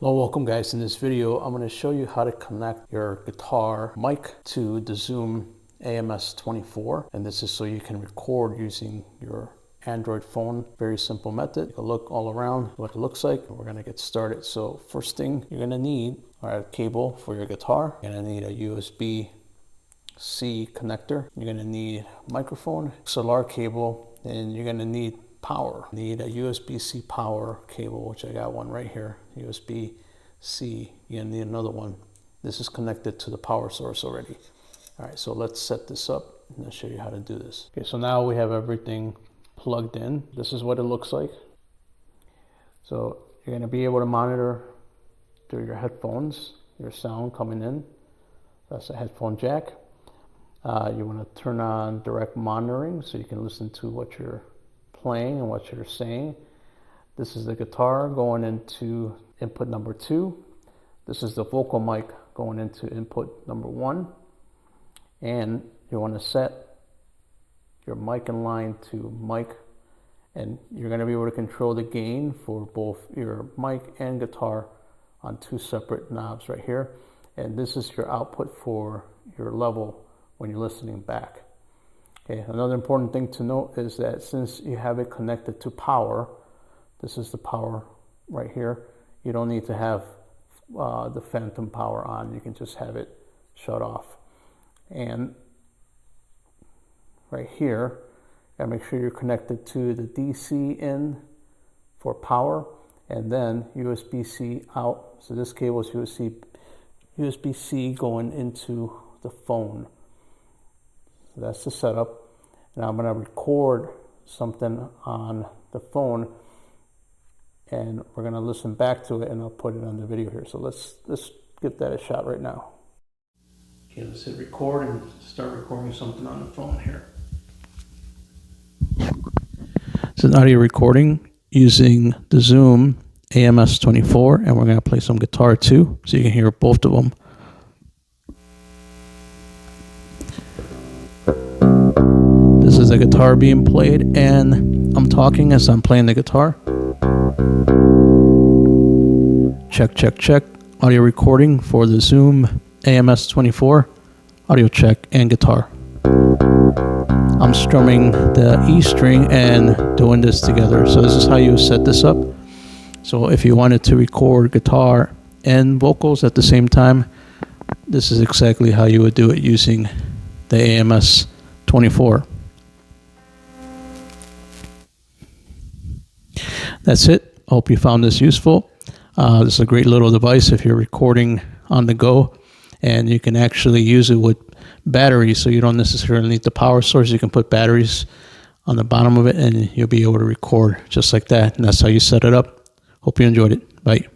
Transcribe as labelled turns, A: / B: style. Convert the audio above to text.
A: Hello, welcome guys. In this video, I'm going to show you how to connect your guitar mic to the Zoom AMS 24. And this is so you can record using your Android phone. Very simple method. Take a look all around what it looks like. We're going to get started. So first thing you're going to need are a cable for your guitar. You're going to need a USB-C connector. You're going to need a microphone, XLR cable, and you're going to need power. Need a USB-C power cable, which I got one right here. USB-C. You're gonna need another one. This is connected to the power source already. All right, so let's set this up and I'll show you how to do this. Okay, so now we have everything plugged in. This is what it looks like. So you're gonna be able to monitor through your headphones, your sound coming in. That's a headphone jack. You wanna turn on direct monitoring so you can listen to what you're playing and what you're saying. This is the guitar going into input number 2. This is the vocal mic going into input number 1. And you want to set your mic in line to mic, and you're going to be able to control the gain for both your mic and guitar on 2 separate knobs right here. And this is your output for your level when you're listening back. Okay, another important thing to note is that since you have it connected to power, this is the power right here, you don't need to have the phantom power on. You can just have it shut off. And right here, and make sure you're connected to the DC in for power, and then USB-C out. So this cable is USB-C going into the phone. So that's the setup. Now I'm going to record something on the phone and we're going to listen back to it, and I'll put it on the video here. So let's give that a shot right now. Okay, let's hit record and start recording something on the phone here. It's an audio recording using the Zoom AMS 24, and we're going to play some guitar too so you can hear both of them. This is a guitar being played, and I'm talking as I'm playing the guitar. Check, check, check. Audio recording for the Zoom AMS 24. Audio check and guitar. I'm strumming the E string and doing this together. So this is how you set this up. So if you wanted to record guitar and vocals at the same time, this is exactly how you would do it using the AMS 24. That's it. I hope you found this useful. This is a great little device if you're recording on the go, and you can actually use it with batteries, so you don't necessarily need the power source. You can put batteries on the bottom of it and you'll be able to record just like that. And that's how you set it up. Hope you enjoyed it. Bye.